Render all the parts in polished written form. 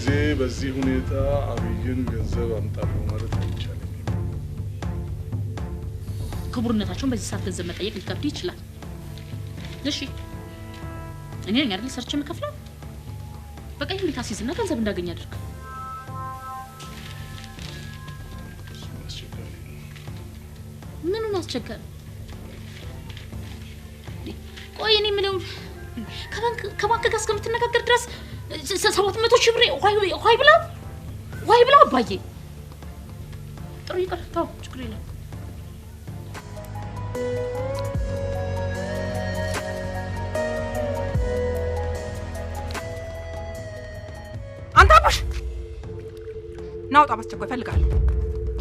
ጊዜ በዚህ ሁኔታ አብይን ገንዘብ አምጣሉ ማለት አይቻልም። ክቡርነታቸውን በዚህ ሰዓት ገንዘብ መጠየቅ ሊከብድ ይችላል። እሺ እኔ ነኝ አይደል ሰርቼ የምከፍለው? በቃ ይሄን ልታስይዝና ገንዘብ እንዳገኝ አድርግ። ምኑን አስቸጋሪ? ቆይ እኔ የምለው ከባንክ ጋር እስከምትነጋገር ድረስ 700 ሺህ ብር ውሃይ ብላ አባዬ። ጥሩ ይቅር ተው፣ ችግር የለም። አንተ አባሽ ናውጣ፣ ባስቸኳይ እፈልጋለሁ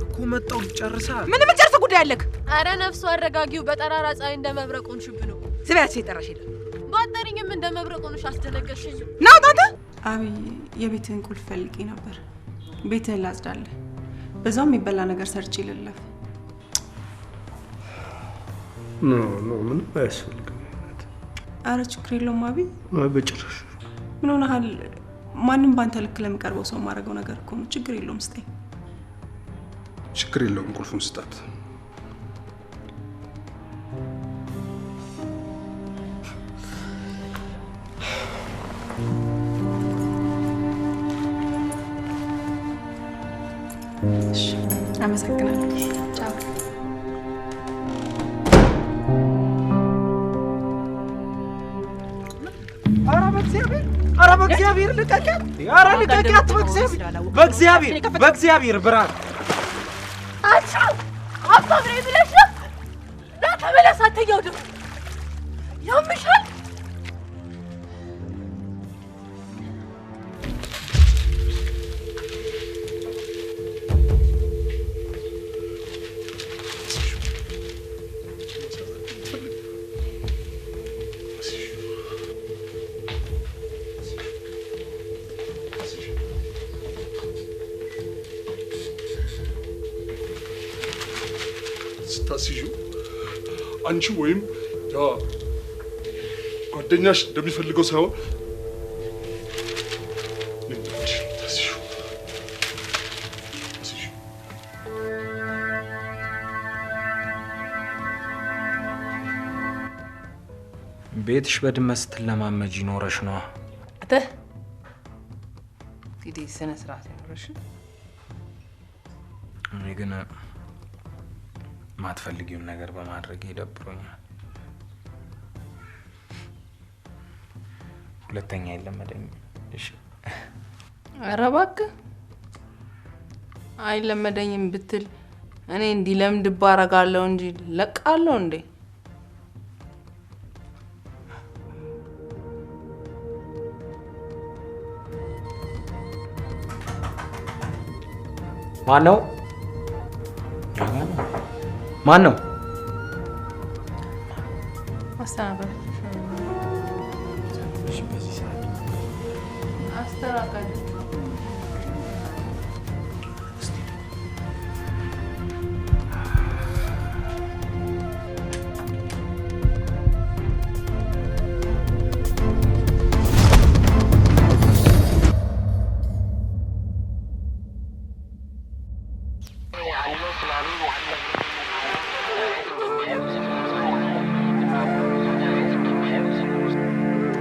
እኮ። መጣው ጨርሳ። ምንም ጨርሰ ጉዳይ አለክ? አረ ነፍሱ አረጋጊው። በጠራራ ፀሐይ እንደመብረቁን ሽብ ነው። ስቢያት ሲጠራሽ ሄደ። ባጠሪኝም እንደመብረቁን አስደነገርሽኝ። ናውጣ አንተ። አብይ የቤትህን ቁልፍ ፈልጌ ነበር። ቤትህን ላጽዳለህ፣ በዛውም የሚበላ ነገር ሰርቼ ልለፍ። ኖ ምንም አያስፈልግም። አረ ችግር የለውም አብይ። በጭራሽ። ምን ሆነሃል? ማንም ባንተ ልክ ለሚቀርበው ሰው ማድረገው ነገር እኮ ነው። ችግር የለውም ስጠኝ። ችግር የለውም፣ ቁልፉን ስጣት። እሺ አመሰግናለሁ። ቻው። ኧረ በእግዚአብሔር ልቀቂያት! ኧረ ልቀቂያት! በእግዚአብሔር ብርሃን አቻው አባብሬ ብለሽ ነው ተመለስ። አትየው ደግሞ ያምሻል። ስታስይዡ አንቺ ወይም ያ ጓደኛሽ እንደሚፈልገው ሳይሆን ቤትሽ በድመት ስትለማመጂ ኖረሽ ነው። አተ እንግዲህ ስነ ስርዓት ያኖርሽ። እኔ ግን ማትፈልጊውን ነገር በማድረግ ይደብሮኛል። ሁለተኛ አይለመደኝም። እሺ ኧረ እባክህ አይለመደኝም ብትል እኔ እንዲለምድ አደርጋለሁ እንጂ ለቃለሁ እንዴ? ማን ነው? አስተናጋጅ አስተናጋጅ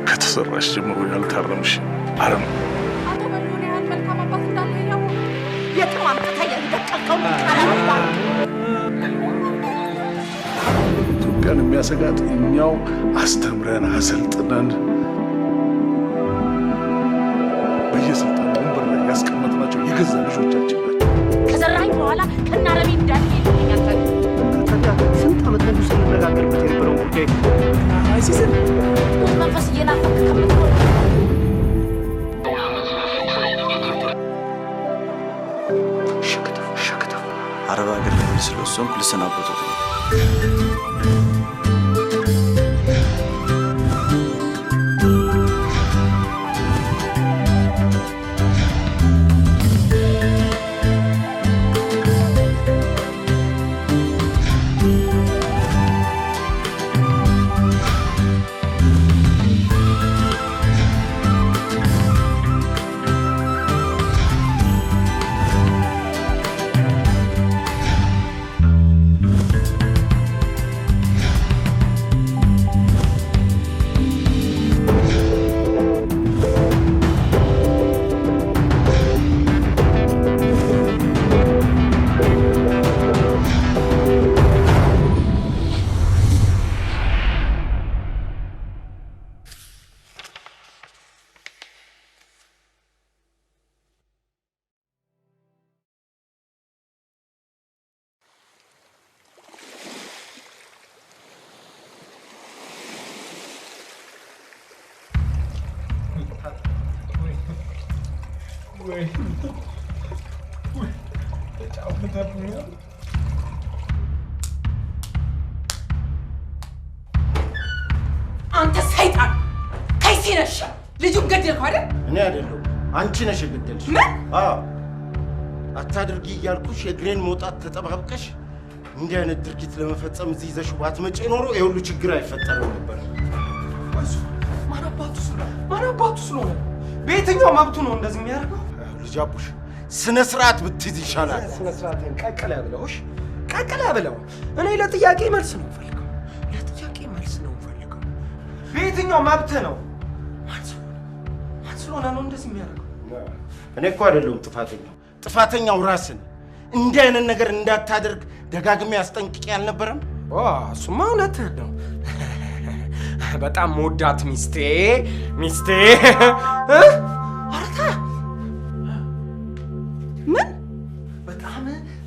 ከተሰራሽ ጀምሮ ያልታረምሽ አረም አቶ በልሆነ ያህል መልካም አባት እንዳለ ያው የትም አምጥታ ያልደቀቀው ኢትዮጵያን የሚያሰጋት እኛው አስተምረን አሰልጥነን በየስልጣን ወንበር ላይ ያስቀመጥናቸው የገዛ ልጆቻችን ናቸው። ከዘራኝ በኋላ ከናረቢ እንዳለ ይልኛል። ስንት ዓመት ሙሉ ስንነጋገርበት የነበረው ጉዳይ አይሲስን መንፈስ እየናፈቅ ከምትኖር ሸክተፍ አረብ ሀገር ላይ ስለወሰንኩ ልሰናበቱት ነው። አንተ ሰይጣን ከይሲ ነሽ። ልጁን ገደልኩ አይደል? እኔ አይደለሁም አንቺ ነሽ የገደልሽ። ምን? አዎ አታድርጊ እያልኩሽ የእግሬን መውጣት ተጠባብቀሽ እንዲህ አይነት ድርጊት ለመፈጸም እዚህ ይዘሽ ባትመጪ ኖሮ የሁሉ ችግር አይፈጠርም ነበር። ማን አባቱ ስለሆነ በየትኛው መብቱ ነው እንደዚህ የሚያደርገው? ልጅ አቡሽ ስነ ስርዓት ብትይዝ ይሻላል። ስነ ስርዓትን ቀቀለ ብለውሽ ቀቀለ ብለው እኔ ለጥያቄ መልስ ነው ፈልገው በየትኛው መብት ነው? ማን ስለሆነ ነው እንደዚህ የሚያደርገው? እኔ እኮ አይደለሁም ጥፋተኛው ራስን እንዲህ አይነት ነገር እንዳታደርግ ደጋግሜ አስጠንቅቄ አልነበረም? እሱማ እውነትህን ነው። በጣም መወዳት ሚስቴ አረታ ምን?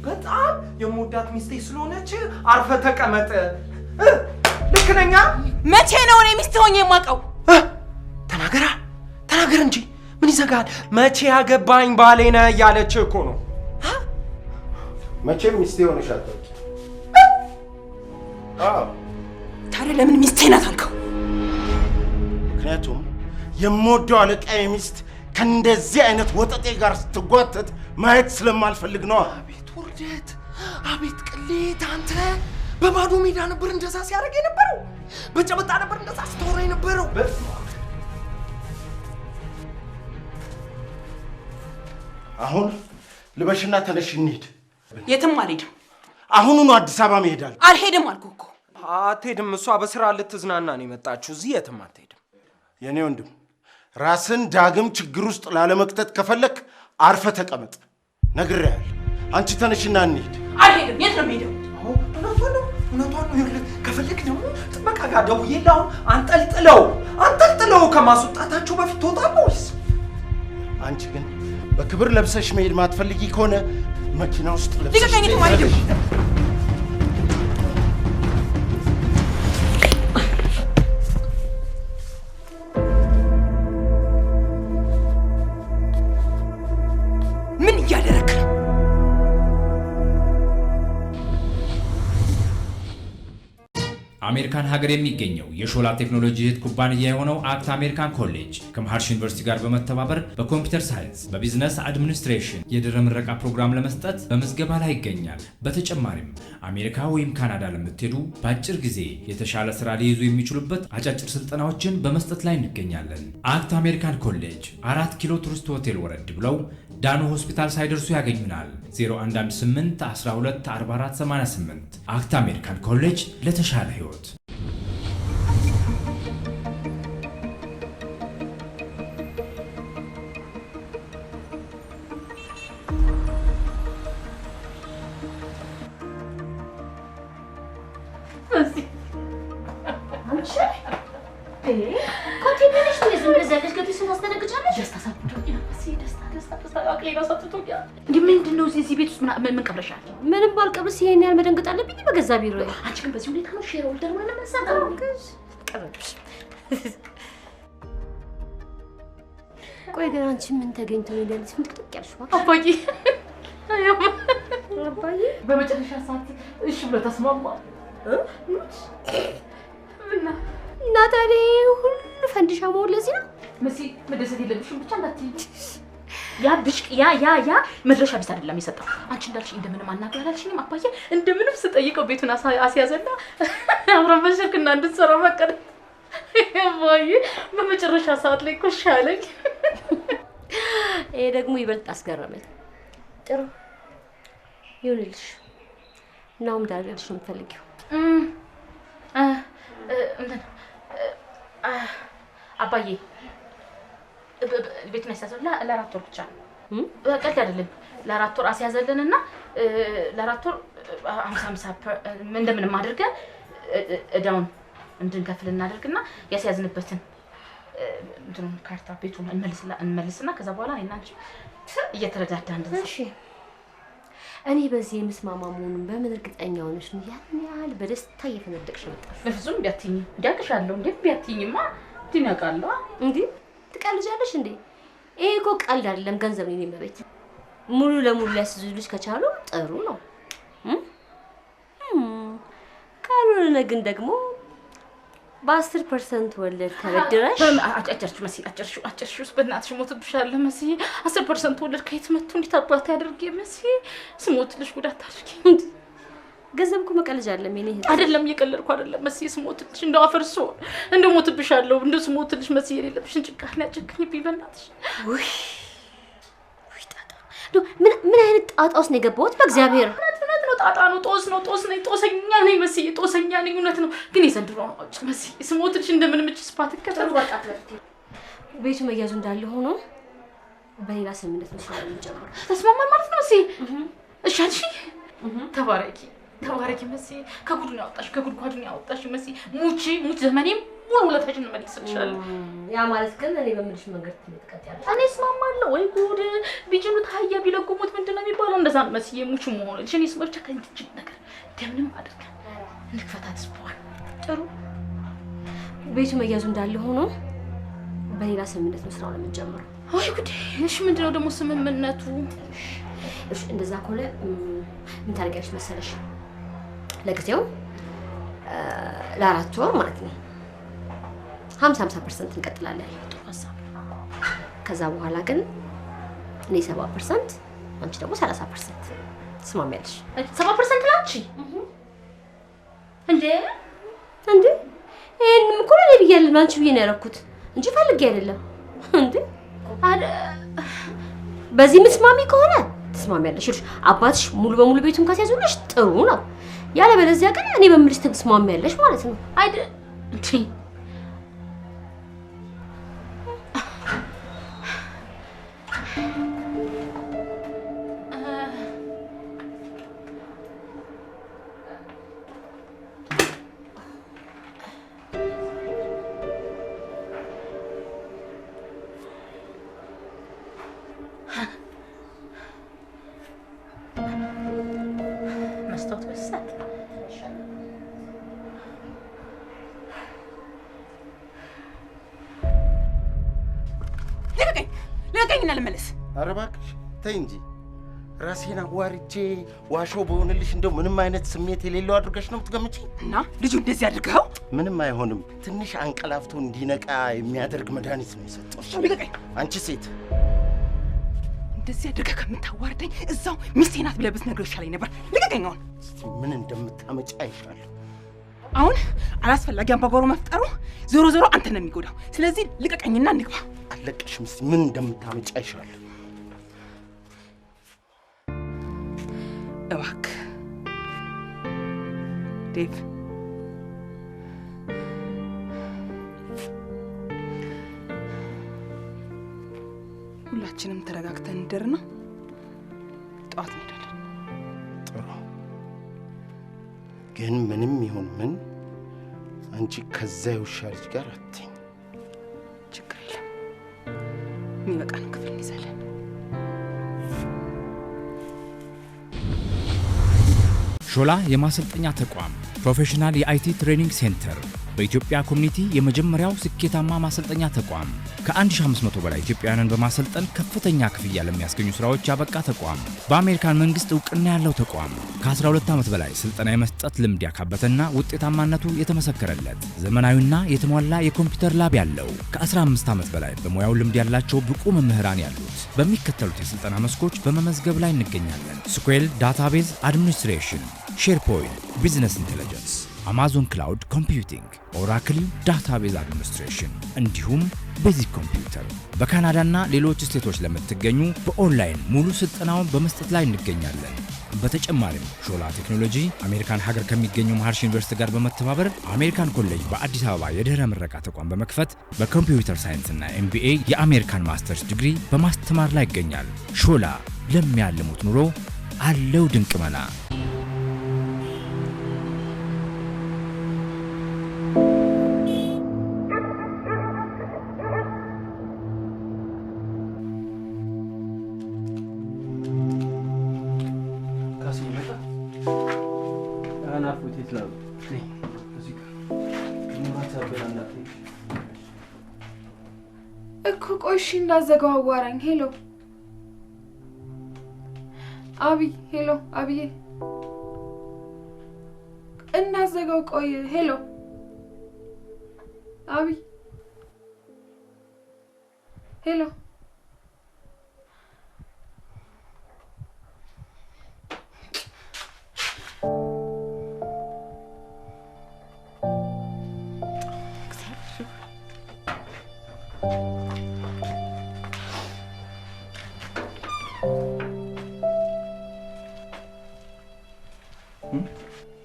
በጣም የመወዳት ሚስቴ ስለሆነች አርፈ ተቀመጥ። ልክ ነኝ? መቼ ነው እኔ ሚስት ሆኜ የማውቀው? ተናገር እንጂ ምን ይዘጋል? መቼ ያገባኝ ባሌ ነህ እያለች እኮ ነው። መቼም ሚስቴ ሆነሽ አታውቂ። ታዲያ ለምን ሚስቴ ናት አልከው? ምክንያቱም የምወደው አለቃዬ ሚስት ከእንደዚህ አይነት ወጠጤ ጋር ስትጓተት ማየት ስለማልፈልግ ነው። አቤት ውርደት፣ አቤት ቅሌት! አንተ በባዶ ሜዳ ነበር እንደዛ ሲያደርግ የነበረው፣ በጨበጣ ነበር እንደዛ ስትወራ የነበረው። አሁን ልበሽና ተነሽ እንሂድ። የትም አልሄድም። አሁኑኑ አዲስ አበባ መሄዳለሁ። አልሄድም አልኩህ እኮ። አትሄድም። እሷ በስራ ልትዝናና ነው የመጣችው። እዚህ የትም አትሄድም። የኔ ወንድም ራስን ዳግም ችግር ውስጥ ላለመክተት ከፈለክ አርፈ ተቀመጥ ነግሬሃለሁ። አንቺ ተነሽና እንሂድ። አልሄድም። የት ነው የምሄደው? እውነቷን ነው። ይኸውልህ ከፈለክ ደግሞ ጥበቃ ጋር ደውዬልህ አሁን አንጠልጥለው ከማስወጣታቸው በፊት ትወጣለህ ወይስ? አንቺ ግን በክብር ለብሰሽ መሄድ ማትፈልጊ ከሆነ መኪና ውስጥ ለብሰሽ ልቀቀኝ! የትም አልሄድም። ምን እያደረክ ነው? አሜሪካን ሀገር የሚገኘው የሾላ ቴክኖሎጂ እህት ኩባንያ የሆነው አክት አሜሪካን ኮሌጅ ከመሃርሽ ዩኒቨርሲቲ ጋር በመተባበር በኮምፒውተር ሳይንስ፣ በቢዝነስ አድሚኒስትሬሽን የድህረ ምረቃ ፕሮግራም ለመስጠት በምዝገባ ላይ ይገኛል። በተጨማሪም አሜሪካ ወይም ካናዳ ለምትሄዱ በአጭር ጊዜ የተሻለ ስራ ሊይዙ የሚችሉበት አጫጭር ስልጠናዎችን በመስጠት ላይ እንገኛለን። አክት አሜሪካን ኮሌጅ 4 ኪሎ ቱሪስት ሆቴል ወረድ ብለው ዳኖ ሆስፒታል ሳይደርሱ ያገኙናል። 0118 12 44 88 አክት አሜሪካን ኮሌጅ ለተሻለ ህይወት። ምንድን ነው እዚህ ቤት ውስጥ ምን ቀብረሻል? ምንም ባልቀብርስ ይሄን ያህል መደንገጥ አለብኝ? በገዛ ቢሮ አንቺ ግን በዚህ ሁኔታ ነው ሼር ሆልደር ማለት መሰለኝ። ቆይ ግን አንቺ ምን ተገኝቶ ነው እንደዚህ ፍንጥቅ ያልሽ? አባዬ በመጨረሻ ሰዓት እሺ ብሎ ተስማማ። እና ታዲያ ሁሉ ፈንዲሻ መሆን ለዚህ ነው? መሲ መደሰት የለብሽም ብቻ እንዳትዪ። ያ ብሽቅ ያ መድረሻ ቢስ አይደለም የሰጠው። አንቺ እንዳልሽ እንደምንም አናግራላልሽኝም። አባዬ እንደምንም ስጠይቀው ቤቱን አስያዘና አብረን በሽርክና እንድትሰራ ፈቀደ። አባዬ በመጨረሻ ሰዓት ላይ ኮሽ አለኝ። ይሄ ደግሞ ይበልጥ አስገረመኝ። ጥሩ ይሁንልሽ። እናም እንዳልልሽ ነው የምትፈልጊው? አባዬ ቤቱን ያስያዘውና ለ4 ወር ብቻ ቀልድ አይደለም። ለ4 ወር አስያዘልንና ለ4 ወር 50 እንደምንም አድርገን እዳውን እንድንከፍል እናደርግና ያስያዝንበትን እንትኑን ካርታ ቤቱን እንመልስና ከዛ በኋላ እኔና አንቺ እየተረዳዳን እንደዚህ። እሺ እኔ በዚህ የምስማማ መሆኑን በምን እርግጠኛ ሆነሽ ነው ያን ያህል በደስታ እየፈነደቅሽ መጣሽ? በፍጹም ቢያትኝ እንዲያቅሻለሁ እንዴ ቢያትኝማ ድነቃለሁ እንዴ ትቀልጃለሽ እንዴ? ይሄ እኮ ቀልድ አይደለም፣ ገንዘብ ነው የሚመቤት። ሙሉ ለሙሉ ሊያስይዙልሽ ከቻሉ ጥሩ ነው። ካልሆነ ግን ደግሞ በ10% ወለድ ተበድረሽ አጨርሽው በእናትሽ ሞትብሻለሁ መሲ። 10% ወለድ ከየት መጥቶ እንዴት አባት ያደርግ መሲ? ስሞትልሽ ጉዳት ታድርጊ። ገንዘብ እኮ መቀለጃ አይደለም። እኔ አይደለም እየቀለድኩ አይደለም መሲ። ስሞትልሽ እንደው አፈርሶ እንደው ሞትብሻለሁ እንደው ስሞትልሽ መሲ። የሌለብሽን ጭቃኔ አጨክኝብኝ በእናትሽ። ውይ ጣጣ ምን አይነት ጣጣ ውስጥ ነው የገባሁት? በእግዚአብሔር እውነት ነው ጣጣ ነው፣ ጦስ ነው፣ ጦሰኛ ነኝ መሲ፣ ጦሰኛ ነኝ። እውነት ነው ግን የዘንድሮ ነው መሲ። ስሞትልሽ እንደምን ምጭ ስፓት ከተሩ በቃ ቤቱ መያዙ እንዳለ ሆኖ በሌላ ስምምነት ነው ስራ የሚጀምረው። ተስማማን ማለት ነው መሲ? እሺ አልሽ? ተባረኪ መሲ። ከጉድ ነው ያወጣሽ፣ ከጉድጓድ ነው ያወጣሽ መሲ። ሙቺ ዘመኔም ሙሉ ለታችን መልስልሻለሁ። ያ ማለት ግን እኔ በምልሽ መንገድ ትቀጥያለሽ። እኔ እስማማለሁ። ወይ ጉድ ቢጅኑ ታያ ቢለጉሙት ምንድነው የሚባለው? እንደዛ መሲ ሙቺ መሆንልሽ። እኔ ስመርቻ ከእንትጅ ነገር ደምንም አድርገን እንክፈታት ስፖር። ጥሩ ቤቱ መያዙ እንዳለ ሆኖ በሌላ ስምምነት ነው ስራውን የምንጀምረው። ወይ ጉድ! እሺ ምንድነው ደግሞ ስምምነቱ? እሺ እንደዛ ከሆነ ምን ታደርጊያለሽ መሰለሽ? ለጊዜው ለ4 ወር ማለት ነው 50% እንቀጥላለን። ከዛ በኋላ ግን እኔ 70% አንቺ ደግሞ 30% ትስማሚያለሽ? 70% ላንቺ እንዴ? ይሄንም እኮ ነው ብያለሁ። አንቺ ብዬ ነው ያደረኩት እንጂ ፈልጌ አይደለም እንዴ። በዚህ ምትስማሚ ከሆነ ትስማሚያለሽ። እሺ አባትሽ ሙሉ በሙሉ ቤቱን ካስያዙልሽ ጥሩ ነው። ያለ በለዚያ ግን እኔ በምልሽ ትስማሚያለሽ ማለት ነው አይደል? እንዴ መስታወት በሳት ልቀቀኝና ልመለስ። ኧረ እባክሽ ተይ እንጂ። ራሴን አዋርቼ ዋሾ በሆንልሽ እንደው ምንም አይነት ስሜት የሌለው አድርገሽ ነው የምትገምጪ? እና ልጁ እንደዚህ አድርገው ምንም አይሆንም። ትንሽ አንቀላፍቶ እንዲነቃ የሚያደርግ መድኃኒት ነው የሰጠው። ልቀቀኝ። አንቺ ሴት እንደዚህ አድርገህ ከምታዋርደኝ እዛው ሚስቴ ናት ብለህ ብትነግረው ይሻለኝ ነበር። ልቀቀኝ። አሁን እስቲ ምን እንደምታመጪ አይሻለሁ። አሁን አላስፈላጊ አምባጓሮ መፍጠሩ ዞሮ ዞሮ አንተ ነው የሚጎዳው። ስለዚህ ልቀቀኝና እንግባ። አለቅሽም። እስቲ ምን እንደምታመጪ አይሻለሁ። እባክህ ዴቭ፣ ሁላችንም ተረጋግተን እንደርና ጠዋት እንሄዳለን። ጥሩ ግን ምንም ይሁን ምን አንቺ ከዛ የውሻ ልጅ ጋር አትኝ። ችግር የለም፣ የሚበቃን ክፍል እንይዛለን። ሾላ የማሰልጠኛ ተቋም ፕሮፌሽናል የአይቲ ትሬኒንግ ሴንተር በኢትዮጵያ ኮሚኒቲ የመጀመሪያው ስኬታማ ማሰልጠኛ ተቋም ከ1500 በላይ ኢትዮጵያውያንን በማሰልጠን ከፍተኛ ክፍያ ለሚያስገኙ ስራዎች ያበቃ ተቋም በአሜሪካን መንግስት እውቅና ያለው ተቋም ከ12 ዓመት በላይ ስልጠና የመስጠት ልምድ ያካበተና ውጤታማነቱ የተመሰከረለት ዘመናዊና የተሟላ የኮምፒውተር ላብ ያለው ከ15 ዓመት በላይ በሙያው ልምድ ያላቸው ብቁ መምህራን ያሉት በሚከተሉት የስልጠና መስኮች በመመዝገብ ላይ እንገኛለን። ስኩዌል ዳታቤዝ አድሚኒስትሬሽን፣ ሼርፖይንት ቢዝነስ ኢንተለጀንስ፣ አማዞን ክላውድ ኮምፒውቲንግ፣ ኦራክል ዳታቤዝ አድሚኒስትሬሽን እንዲሁም ቤዚክ ኮምፒውተር። በካናዳና ሌሎች ስቴቶች ለምትገኙ በኦንላይን ሙሉ ስልጠናውን በመስጠት ላይ እንገኛለን። በተጨማሪም ሾላ ቴክኖሎጂ አሜሪካን ሀገር ከሚገኘው መሃርሽ ዩኒቨርሲቲ ጋር በመተባበር አሜሪካን ኮሌጅ በአዲስ አበባ የድህረ ምረቃ ተቋም በመክፈት በኮምፒውተር ሳይንስና ኤምቢኤ የአሜሪካን ማስተርስ ዲግሪ በማስተማር ላይ ይገኛል። ሾላ ለሚያልሙት ኑሮ አለው ድንቅ መላ። እኮ ቆይ እሺ እንዳዘጋው አዋራኝ። ሄሎ አቢ፣ ሄሎ አቢዬ እንዳዘጋው ቆይ። ሄሎ አቢ፣ ሄሎ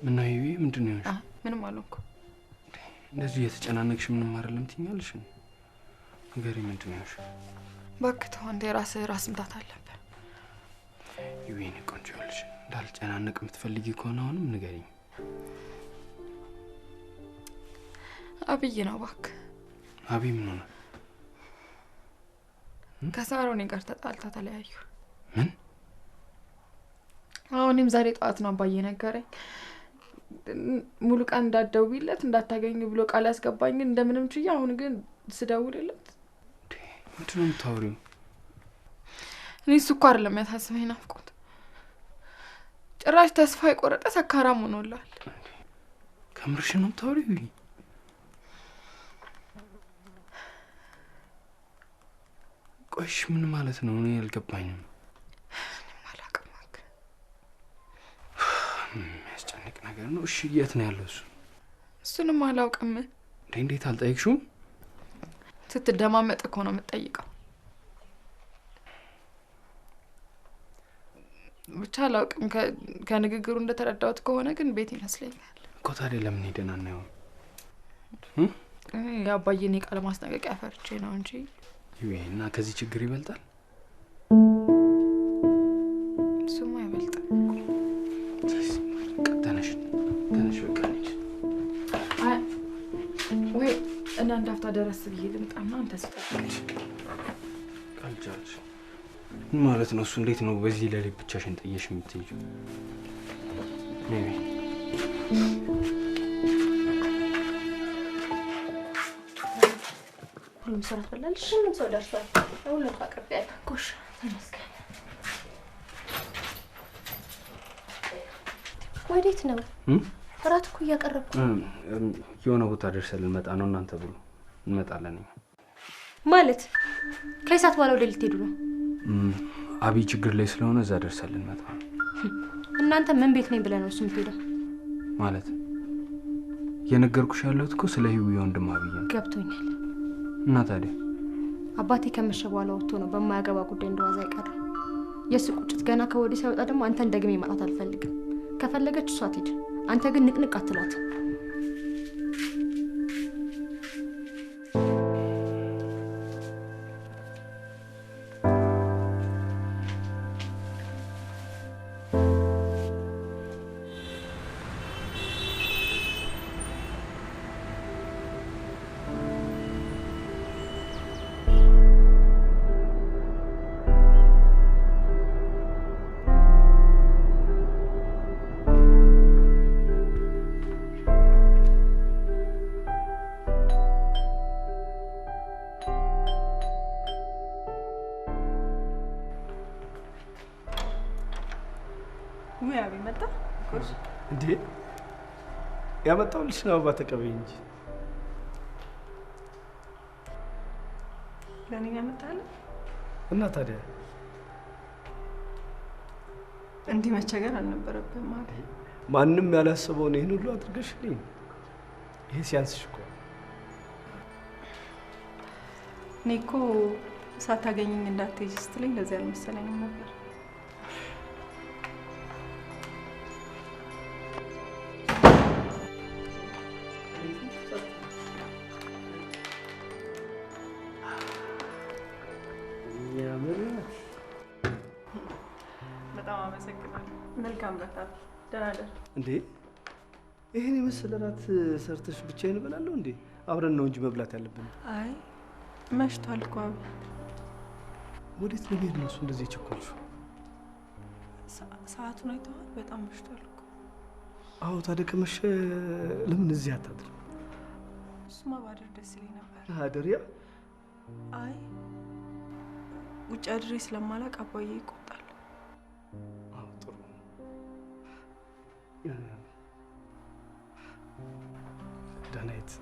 ምን ነው ይሄ? ምንድን ነው? ምንም አልሆንኩም። እንደዚህ የተጨናነቅሽ ምንም አይደለም ትኛለሽ? ንገሪ፣ ምንድን ነው? እባክህ ተው፣ አንተ የራስህ ራስ ምታት አለብህ። ይሄኔ ቆንጆ ልጅ እንዳልጨናነቅ የምትፈልጊ ከሆነ አሁንም ንገሪኝ። አብይ ነው እባክህ። አብይ ምን ሆነ? ከሳሮኔ ጋር ተጣልታ ተለያዩ። ምን? አሁንም ዛሬ ጠዋት ነው አባዬ ነገረኝ። ሙሉ ቀን እንዳትደውይለት እንዳታገኙ ብሎ ቃል ያስገባኝ እንደምንም ችዬ፣ አሁን ግን ስደውልለት ምንድን ነው የምታወሪው? እኔ እሱ እኮ አይደለም ያሳስበኝ ናፍቆት፣ ጭራሽ ተስፋ የቆረጠ ሰካራም ሆኖላል። ከምርሽ ነው የምታወሪው? ቆይሽ ምን ማለት ነው? እኔ አልገባኝም። የሚያስጨንቅ ነገር ነው። እሺ የት ነው ያለው እሱ? እሱንም አላውቅም። እንዴት አልጠየቅሽውም? ስትደማመጥ እኮ ነው የምትጠይቀው። ብቻ አላውቅም። ከንግግሩ እንደተረዳሁት ከሆነ ግን ቤት ይመስለኛል እኮ። ታዲያ ለምን ሄደን አናየውም? የአባዬን ቃለ ማስጠንቀቂያ ፈርቼ ነው እንጂ እና ከዚህ ችግር ይበልጣል? እሱማ አይበልጥም። ተነሽ በቃ ነች። ወይ እና እንዳፍታ ደረስ ብዬ ልምጣና አንተ ስጠብቅ ካልቻልሽ ምን ማለት ነው? እሱ እንዴት ነው በዚህ ለሌት ብቻሽን ጥየሽ የምትሄጂው? ሜቢ ሁሉም ሰው አትበላልሽ? ሁሉም ሰው ደርሷል። ሁሉም አቅርብ ያለ ኮሽ ተመስገን። ወዴት ነው? እራት እኮ እያቀረብኩ የሆነ ቦታ ደርሰን ልንመጣ ነው። እናንተ ብሉ። እንመጣለን ማለት ከሰዓት በኋላ ወደ ልትሄዱ ነው? አብይ ችግር ላይ ስለሆነ እዛ ደርሰን ልንመጣ ነው። እናንተ ምን ቤት ነኝ ብለህ ነው እሱ የምትሄደው? ማለት የነገርኩሽ ያለሁት እኮ ስለ ህይወት ወንድም አብይ ነው። ገብቶኛል። እና ታዲያ አባቴ ከመሸ በኋላ ወጥቶ ነው በማያገባ ጉዳይ እንደዋዛ አይቀርም። የሱ ቁጭት ገና ከወዲህ ሳይወጣ ደግሞ አንተን ደግሜ ማጣት አልፈልግም። ከፈለገች እሷ ትሄድ፣ አንተ ግን ንቅንቅ አትላት። ወይ አብይ መጣ? እንዴ ያመጣሁልሽ ነው። አባ ተቀበይ እንጂ ለኔ ያመጣል። እና ታዲያ እንዲህ መቸገር አልነበረብህም ማለት። ማንም ያላሰበውን ይሄን ሁሉ አድርገሽልኝ፣ ይሄ ሲያንስሽ እኮ። እኔ እኮ ሳታገኘኝ እንዳትሄጂ ስትለኝ ለዚህ አልመሰለኝም ነበር። በጣም አመሰግናለሁ። መልካም በጣም ደህና ደር። እንዴ ይሄን የመሰለ እራት ሰርተሽ ብቻዬን እበላለሁ እንዴ? አብረን ነው እንጂ መብላት ያለብን። አይ መሽቷል እኮ አብይ። ወዴት ልሄድ ነው እሱ እንደዚህ የቸኮልሽው? ሰዓቱን አይተዋል? በጣም መሽቷል እኮ። አዎ ታዲያ ከመሸ ለምን እዚህ አታድር? እሱማ ባደር ደስ ይለኝ ነበር። አደሪያ አይ ውጭ አድሬ ስለማላቅ አባዬ ይቆጣል። አዎ ጥሩ። ዳናይት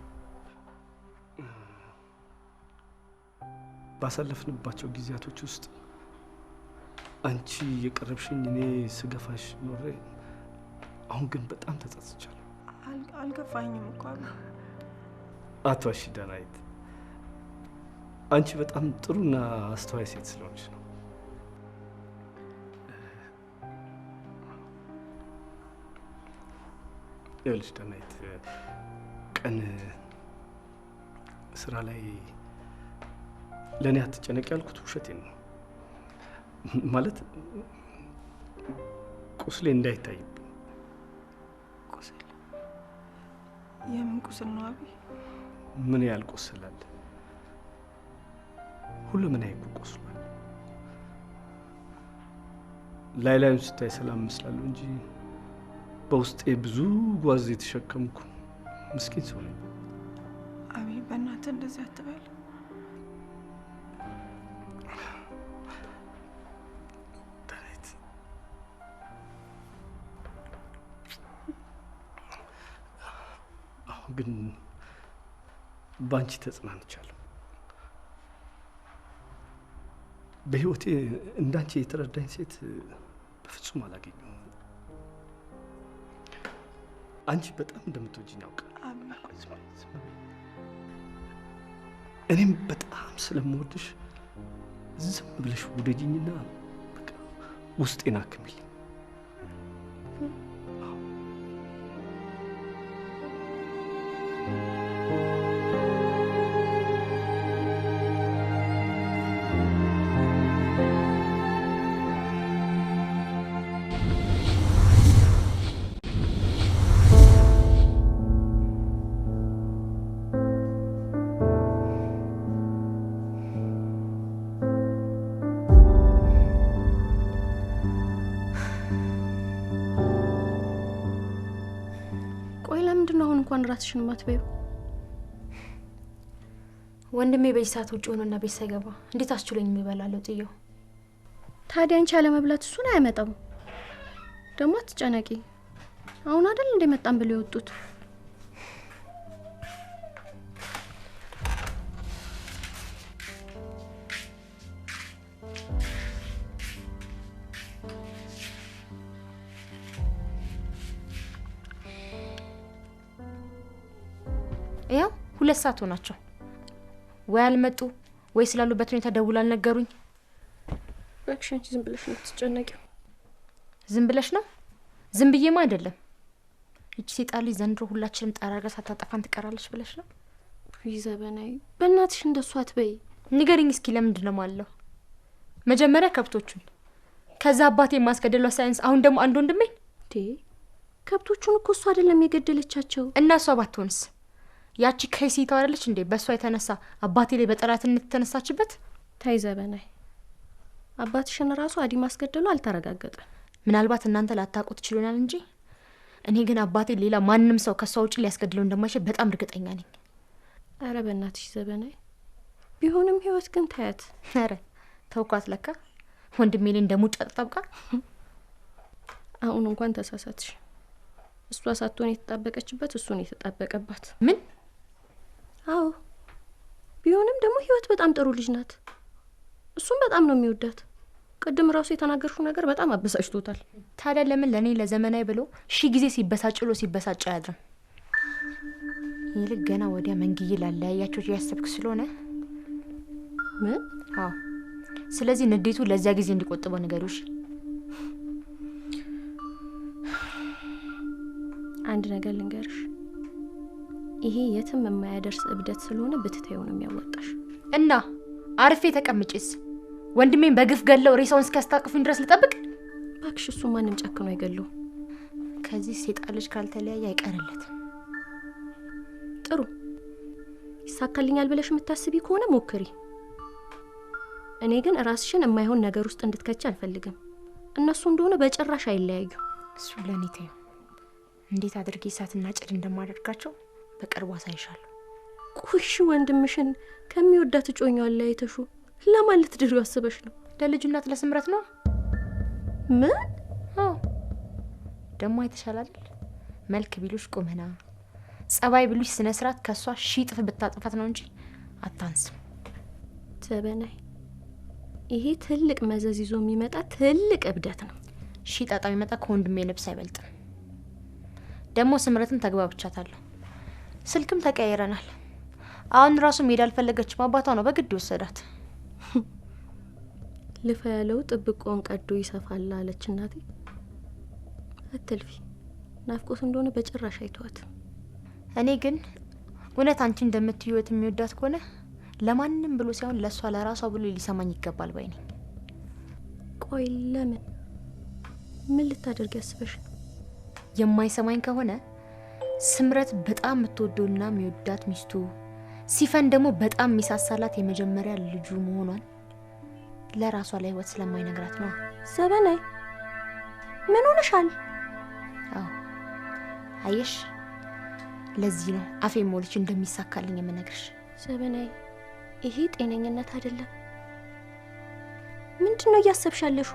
ባሳለፍንባቸው ጊዜያቶች ውስጥ አንቺ የቀረብሽኝ እኔ ስገፋሽ ኖሬ አሁን ግን በጣም ተጸጽቻለሁ። አልገፋኝም እኮ አትዋሺ ዳናይት። አንቺ በጣም ጥሩና አስተዋይ ሴት ስለሆንሽ ነው። ይኸውልሽ ዳናይት፣ ቀን ስራ ላይ ለእኔ አትጨነቅ ያልኩት ውሸቴን ነው። ማለት ቁስሌ እንዳይታይብኝ። ቁስል? የምን ቁስል ነው አቢ? ምን ያህል ቁስል አለ? ሁሉም እኔ እኮ ቆስሏል። ላዩን ስታይ ሰላም እመስላለሁ እንጂ በውስጤ ብዙ ጓዝ የተሸከምኩ ምስኪን ሰው ነኝ። አቢ በእናትህ እንደዚህ አትበል። ግን ባንቺ ተጽናንቻለሁ። በህይወቴ እንዳንቺ የተረዳኝ ሴት በፍጹም አላገኘሁም። አንቺ በጣም እንደምትወጂኝ ያውቃል። እኔም በጣም ስለምወድሽ ዝም ብለሽ ውደጂኝና በቃ ውስጤን አክሚልኝ። እንኳን ራስሽን ማትበዩ ወንድሜ በዚህ ሰዓት ውጭ ሆኖና ቤት ሳይገባ እንዴት አስችሎኝ የሚበላለው ጥየው? ታዲያ አንቺ ያለ መብላት እሱን አያመጣው። ደግሞ አትጨነቂ፣ አሁን አይደል እንደመጣን ብለው የወጡት። ያው 2 ሰዓት ሆናቸው። ወይ አልመጡ ወይ ስላሉበት ሁኔታ ደውል አልነገሩኝ። ባክሽን ዝም ብለሽ ነው ትጨነቂው። ዝም ብለሽ ነው? ዝም ብዬማ አይደለም። እቺ ሴጣሊ ዘንድሮ ሁላችንም ጠራርጋ ሳታጠፋን ትቀራለች ብለሽ ነው? ይዘበናይ በእናትሽ እንደሱ አትበይ። ንገሪኝ እስኪ ለምንድን ነው ማለት? መጀመሪያ ከብቶቹን፣ ከዛ አባቴ ማስገደሏ ሳይንስ፣ አሁን ደግሞ አንድ ወንድሜ። ከብቶቹን እኮ እሱ አይደለም የገደለቻቸው። እና እሷ ባትሆንስ? ያቺ ከይሲ ታወራለች እንዴ? በሷ የተነሳ አባቴ ላይ በጠላትነት ተነሳችበት። ታይዘበናይ አባትሽን ራሱ አዲ ማስገደሉ አልተረጋገጠ። ምናልባት እናንተ ላታውቁት ይችላል እንጂ እኔ ግን አባቴ ሌላ ማንንም ሰው ከሷ ውጪ ሊያስገድለው እንደማይችል በጣም እርግጠኛ ነኝ። አረ በእናትሽ ዘበናይ፣ ቢሆንም ህይወት ግን ታያት። አረ ተውኳት። ለካ ወንድሜ ላይ እንደሙጫ ተጣብቃ። አሁን እንኳን ተሳሳትሽ። እሷ ሳትሆን የተጣበቀችበት እሱን የተጣበቀባት። ምን? አዎ ቢሆንም ደግሞ ህይወት በጣም ጥሩ ልጅ ናት። እሱም በጣም ነው የሚወዳት። ቅድም ራሱ የተናገርሽው ነገር በጣም አበሳጭቶታል። ታዲያ ለምን ለኔ ለዘመናዊ ብሎ ሺ ጊዜ ሲበሳጭሎ ሲበሳጭ አያድርም? ይልቅ ገና ወዲያ መንግዬ ላለያያቸው ያሰብክ ስለሆነ ምን? አዎ ስለዚህ ንዴቱ ለዚያ ጊዜ እንዲቆጥበው ንገሩሽ። አንድ ነገር ልንገርሽ፣ ይሄ የትም የማያደርስ እብደት ስለሆነ ብትተይው ነው የሚያወጣሽ። እና አርፌ ተቀምጬስ ወንድሜን በግፍ ገለው ሬሳውን እስኪያስታቅፉኝ ድረስ ልጠብቅ? ባክሽ እሱ ማንም ጨክኖ አይገለው። ከዚህ ሴጣን ልጅ ካልተለያየ አይቀርለትም። ጥሩ ይሳካልኛል ብለሽ የምታስቢ ከሆነ ሞክሪ። እኔ ግን ራስሽን የማይሆን ነገር ውስጥ እንድትከቺ አልፈልግም። እነሱ እንደሆነ በጭራሽ አይለያዩ። እሱ ለኔ ተይው። እንዴት አድርጌ እሳትና ጭድ እንደማደርጋቸው በቅርቡ አሳይሻለሁ። ቆሽ ወንድምሽን ከሚወዳት እጮኛው አለያይተሹ ለማለት ድሪው አስበሽ ነው? ለልጁ እናት ለስምረት ነው። ምን? አዎ ደሞ አይተሻል አይደል? መልክ ቢሉሽ ቁመና፣ ጸባይ ቢሉሽ ስነ ስርዓት ከሷ ሺህ ጥፍ ብታጥፋት ነው እንጂ አታንስም። ዘበናይ ይሄ ትልቅ መዘዝ ይዞ የሚመጣ ትልቅ እብደት ነው። ሺህ ጣጣ የሚመጣ ከወንድሜ ልብስ አይበልጥም። ደሞ ስምረትን ተግባብቻታለሁ። ስልክም ተቀያይረናል። አሁን ራሱ ሜዳ አልፈለገችም። አባቷ ነው በግድ ወሰዳት። ልፋ ያለው ጥብቆን ቀዶ ይሰፋል አለች እናቴ። አትልፊ። ናፍቆት እንደሆነ በጭራሽ አይተዋት። እኔ ግን እውነት አንቺ እንደምትዩት የሚወዳት ከሆነ ለማንንም ብሎ ሳይሆን ለሷ ለራሷ ብሎ ሊሰማኝ ይገባል ባይ ነኝ። ቆይ ለምን? ምን ልታደርግ ያስበሽ? የማይሰማኝ ከሆነ ስምረት በጣም የምትወደውና የሚወዳት ሚስቱ፣ ሲፈን ደግሞ በጣም የሚሳሳላት የመጀመሪያ ልጁ መሆኗን ለራሷ ላይ ህይወት ስለማይነግራት ነው። ዘበናይ ምን ሆነሻል? አዎ አየሽ፣ ለዚህ ነው አፌ ሞልቼ እንደሚሳካልኝ የምነግርሽ። ዘበናይ ይሄ ጤነኝነት አይደለም። ምንድነው እያሰብሻለሹ?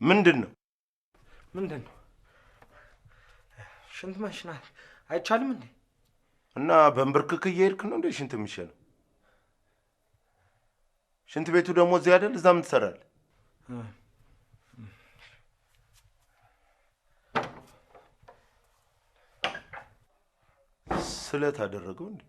ምንድነው? ሽንት መሽናት አይቻልም እንዴ? እና በእንብርክክ እየሄድክ ነው እንዴ ሽንት የሚሸነው? ሽንት ቤቱ ደግሞ እዚህ አይደል? እዛ ምን ትሰራለህ? ስለት አደረገው እንዴ?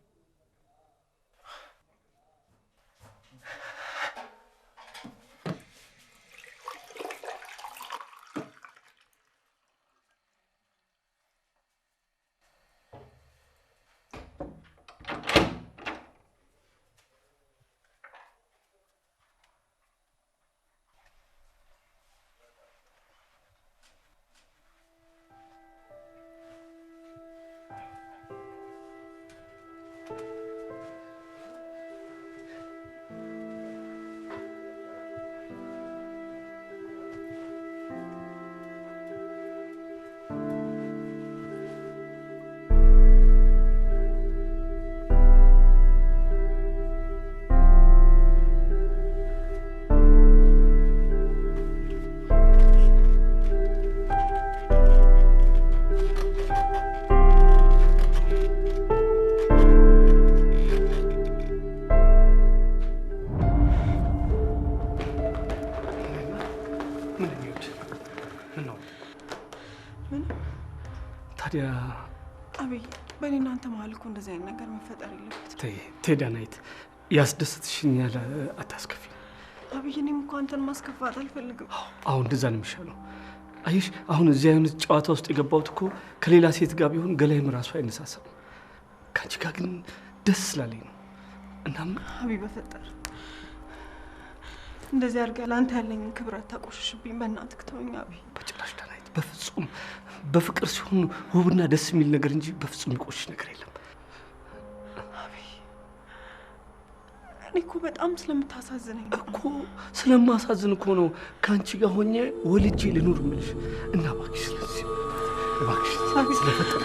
ታዲያ አብይ በእኔ እናንተ መሀል እኮ እንደዚህ አይነት ነገር መፈጠር የለበትም። ቴዳናይት ያስደስትሽኛል፣ አታስከፊ። አብይ እኔም እኮ አንተን ማስከፋት አልፈልግም። አሁን እንደዛ ነው የሚሻለው። አየሽ አሁን እዚህ አይነት ጨዋታ ውስጥ የገባሁት እኮ ከሌላ ሴት ጋር ቢሆን ገላይም ራሱ አይነሳሳም። ከአንቺ ጋር ግን ደስ ስላለኝ ነው። እናም አብይ በፈጠር እንደዚህ አድርገህ ለአንተ ያለኝን ክብር አታቆሽሽብኝ። በእናትህ ተወኝ አብይ። በጭራሽ ዳናይት፣ በፍጹም በፍቅር ሲሆን ውብና ደስ የሚል ነገር እንጂ በፍጹም የሚቆሽሽ ነገር የለም። አብይ እኔ እኮ በጣም ስለምታሳዝነኝ እኮ ስለማሳዝን እኮ ነው ከአንቺ ጋር ሆኜ ወልጄ ልኑር የምልሽ። እና እባክሽ ስለዚህ እባክሽ ስለፈጠረ